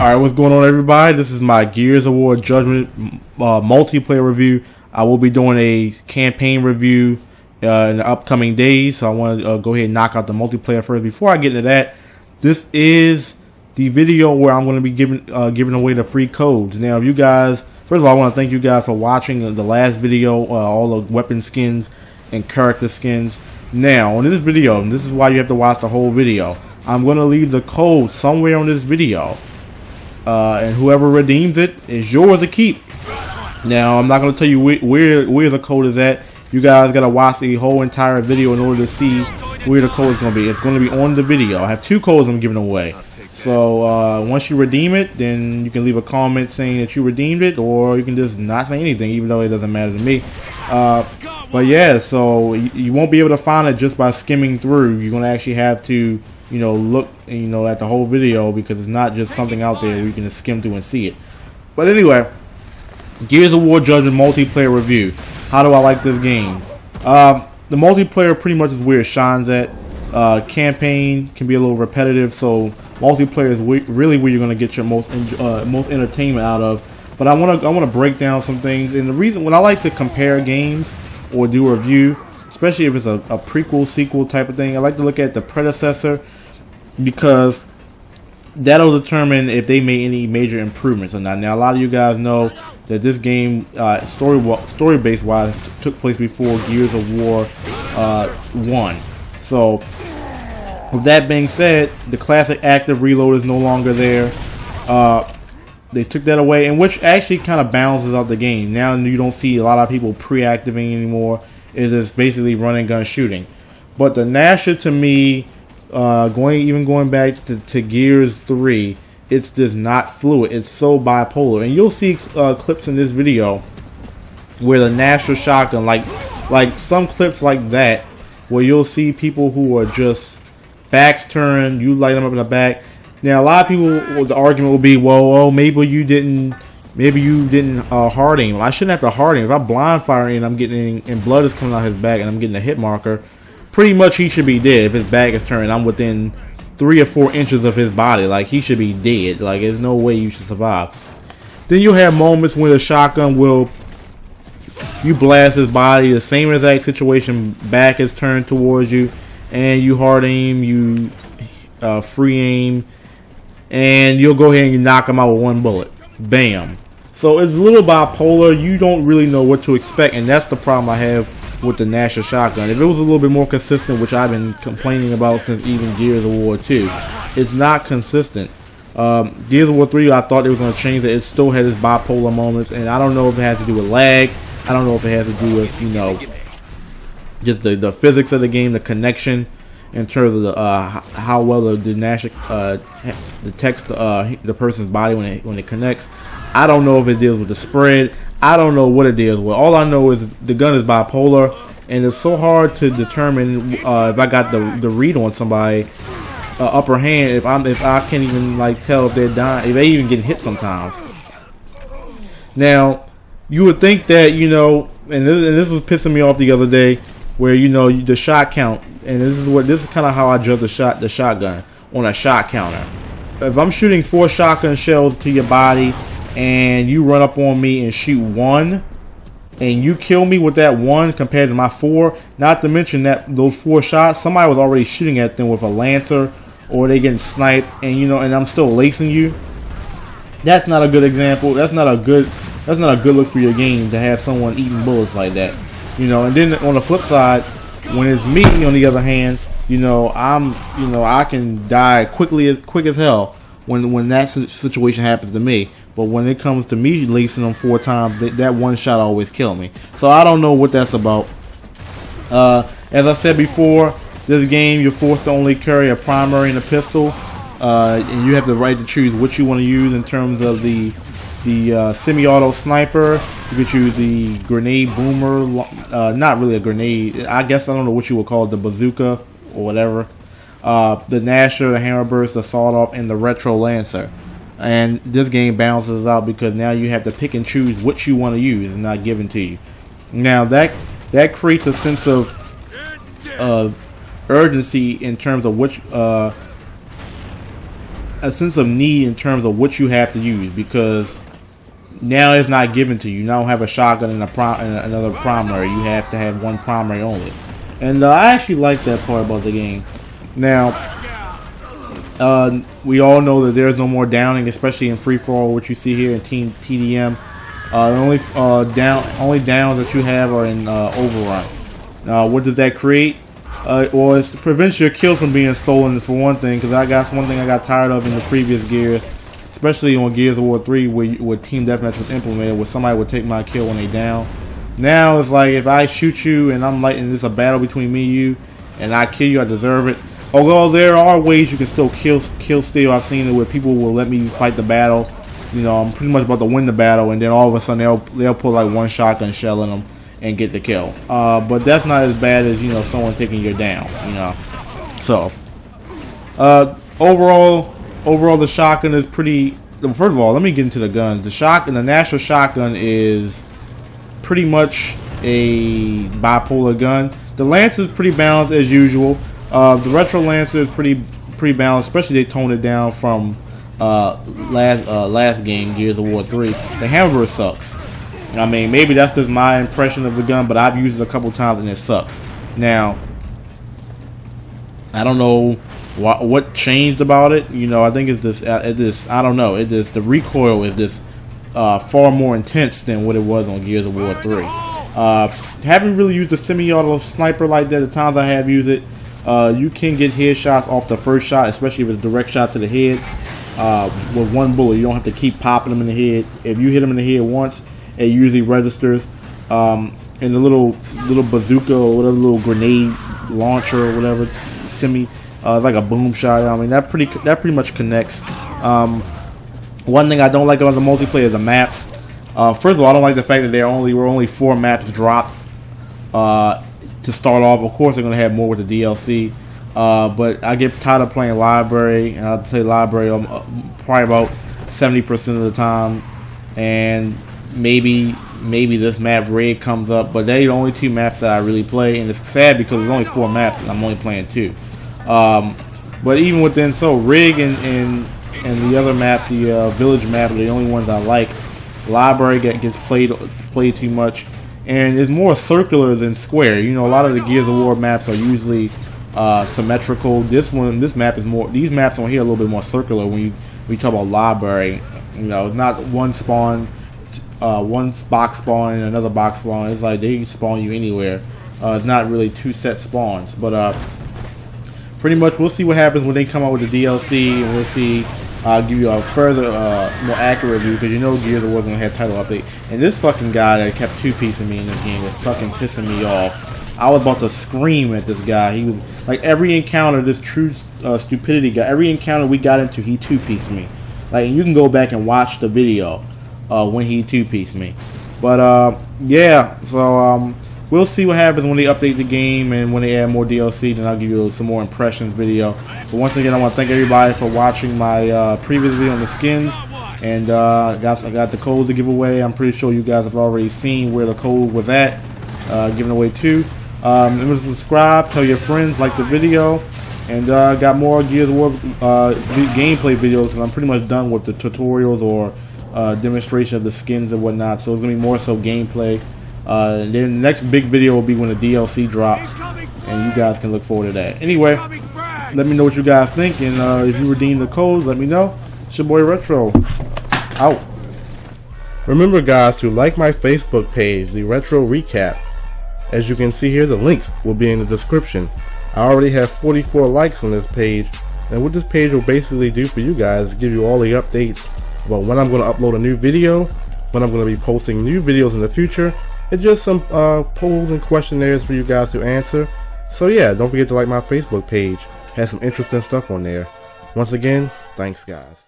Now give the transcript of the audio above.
Alright, what's going on, everybody? This is my Gears of War Judgment multiplayer review. I will be doing a campaign review in the upcoming days, so I want to go ahead and knock out the multiplayer first. Before I get into that, this is the video where I'm going to be giving away the free codes. Now, if you guys, first of all, I want to thank you guys for watching the last video, all the weapon skins and character skins. Now, on this video, and this is why you have to watch the whole video, I'm going to leave the code somewhere on this video. And whoever redeems it is yours to keep. Now, I'm not going to tell you where the code is at. You guys got to watch the whole entire video in order to see where the code is going to be. It's going to be on the video. I have 2 codes I'm giving away. So once you redeem it, then you can leave a comment saying that you redeemed it, or you can just not say anything, even though it doesn't matter to me. But yeah, so you won't be able to find it just by skimming through. You're going to actually have to, look, at the whole video, because it's not just something out there where you can just skim through and see it. But anyway, Gears of War Judgment multiplayer review. How do I like this game? The multiplayer pretty much is where it shines at. Campaign can be a little repetitive, so multiplayer is really where you're going to get your most entertainment out of. But I want to break down some things, and the reason when I like to compare games or do a review, especially if it's a prequel, sequel type of thing, I like to look at the predecessor, because that'll determine if they made any major improvements or not. Now, a lot of you guys know that this game, story-based wise, took place before Gears of War 1. So, with that being said, the classic active reload is no longer there. They took that away, and which actually kind of balances out the game. Now you don't see a lot of people pre-activating anymore. It is basically run and gun shooting. But the Gnasher, to me, going back to Gears 3, it's just not fluid. It's so bipolar, and you'll see clips in this video where the Gnasher shotgun, like some clips like that, where you'll see people who are just backs turned. You light them up in the back. Now, a lot of people, the argument will be, well, maybe you didn't hard aim. I shouldn't have to hard aim. If I blind fire and I'm getting, and blood is coming out his back, and I'm getting a hit marker, pretty much he should be dead. If his back is turned, I'm within 3 or 4 inches of his body. Like, he should be dead. Like, there's no way you should survive. Then you'll have moments when the shotgun will, you blast his body, the same exact situation, back is turned towards you, and you hard aim, you free aim, and you'll go ahead and you knock him out with 1 bullet. Bam. So it's a little bipolar. You don't really know what to expect, and that's the problem I have with the Gnasher shotgun. If it was a little bit more consistent, which I've been complaining about since even Gears of War 2, it's not consistent. Gears of War 3, I thought they was going to change it. It still had its bipolar moments, and I don't know if it has to do with lag. I don't know if it has to do with, just the physics of the game, the connection, in terms of the how well the Gnasher detects the person's body when it connects. I don't know if it deals with the spread. I don't know what it deals with. All I know is the gun is bipolar, and it's so hard to determine if I got the read on somebody, upper hand, if I can't even tell if they're dying, if they even get hit sometimes. Now, you would think that and this was pissing me off the other day, where the shot count, and this is kind of how I judge the shotgun on a shot counter. If I'm shooting 4 shotgun shells to your body, and you run up on me and shoot 1, and you kill me with that 1 compared to my 4, not to mention that those 4 shots, somebody was already shooting at them with a Lancer, or they getting sniped, and and I'm still lacing you. That's not a good example. That's not a good look for your game, to have someone eating bullets like that. And then on the flip side, when it's me, on the other hand, I can die quick as hell when that situation happens to me. But when it comes to me lacing them 4 times, that 1 shot always kill me. So I don't know what that's about. As I said before, this game, you're forced to only carry a primary and a pistol, and you have the right to choose what you want to use in terms of the semi-auto sniper. You could choose the grenade boomer, not really a grenade, I guess, I don't know what you would call it, the bazooka or whatever. The Gnasher, the hammerburst, the sawed-off, and the retro lancer. And this game balances out, because now you have to pick and choose what you want to use and not given to you. Now that creates a sense of urgency in terms of which a sense of need in terms of what you have to use, because now it's not given to you. You don't have a shotgun and another primary. You have to have one primary only. And I actually like that part about the game. Now, we all know that there's no more downing, especially in free for all, which you see here in Team TDM. The only downs that you have are in overrun. What does that create? Well, it prevents your kills from being stolen, for one thing, because one thing I got tired of in the previous Gears, especially on Gears of War 3, where Team Deathmatch was implemented, where somebody would take my kill when they down. Now it's like, if I shoot you and I'm like, and it's a battle between me and you, and I kill you, I deserve it. Although there are ways you can still kill steal. I've seen it where people will let me fight the battle. You know, I'm pretty much about to win the battle, and then all of a sudden they'll put like one shotgun shell in them and get the kill. But that's not as bad as, you know, someone taking you down. You know, so overall the shotgun is pretty. First of all, let me get into the guns. The Gnasher shotgun is pretty much a bipolar gun. The Lancer is pretty balanced as usual. The Retro Lancer is pretty balanced, especially they toned it down from last game, Gears of War 3. The Hammer sucks. I mean, maybe that's just my impression of the gun, but I've used it a couple times and it sucks. Now, I don't know what changed about it. You know, I think it's this. I don't know. The recoil is this far more intense than what it was on Gears of War 3. Haven't really used a semi-auto sniper like that. The times I have used it, you can get headshots off the first shot, especially if it's a direct shot to the head. With one bullet, you don't have to keep popping them in the head. If you hit them in the head once, it usually registers. And the little bazooka or whatever, little grenade launcher or whatever, it's like a boom shot. I mean, that pretty much connects. One thing I don't like about the multiplayer is the maps. First of all, I don't like the fact that there were only 4 maps dropped to start off. Of course, they're gonna have more with the DLC. But I get tired of playing library, and I play library probably about 70% of the time, and maybe this map Rig comes up, but they're the only 2 maps that I really play, and it's sad because there's only 4 maps and I'm only playing 2. But even within Rig and the other map, the village map, are the only ones I like. Library gets played too much, and it's more circular than square. You know, a lot of the Gears of War maps are usually symmetrical. This map is more. These maps on here are a little bit more circular. When we talk about library, you know, it's not one spawn, one box spawn and another box spawn. It's like they can spawn you anywhere. It's not really 2 set spawns, but pretty much we'll see what happens when they come out with the DLC, and we'll see. I'll give you a further, more accurate review, because you know Gears of War gonna have title update. And this fucking guy that kept 2-piecing me in this game was fucking pissing me off. I was about to scream at this guy. He was like, every encounter, this true stupidity guy. Every encounter we got into, he 2-pieced me. Like, you can go back and watch the video when he 2-pieced me. But yeah, so we'll see what happens when they update the game and when they add more DLC. Then I'll give you some more impressions video. But once again, I want to thank everybody for watching my previous video on the skins. And I got the codes to give away. I'm pretty sure you guys have already seen where the code was at, giving away to. Remember to subscribe, tell your friends, like the video, and got more Gears of War gameplay videos, because I'm pretty much done with the tutorials or demonstration of the skins and whatnot. So it's gonna be more so gameplay. Then the next big video will be when the DLC drops, and you guys can look forward to that. Anyway, let me know what you guys think, and if you redeem the codes, let me know. It's your boy Retro. Out. Remember, guys, to like my Facebook page, the Retro Recap. As you can see here, the link will be in the description. I already have 44 likes on this page, and what this page will basically do for you guys is give you all the updates about when I'm going to upload a new video, when I'm going to be posting new videos in the future, and just some polls and questionnaires for you guys to answer. So yeah, don't forget to like my Facebook page. Has some interesting stuff on there. Once again, thanks guys.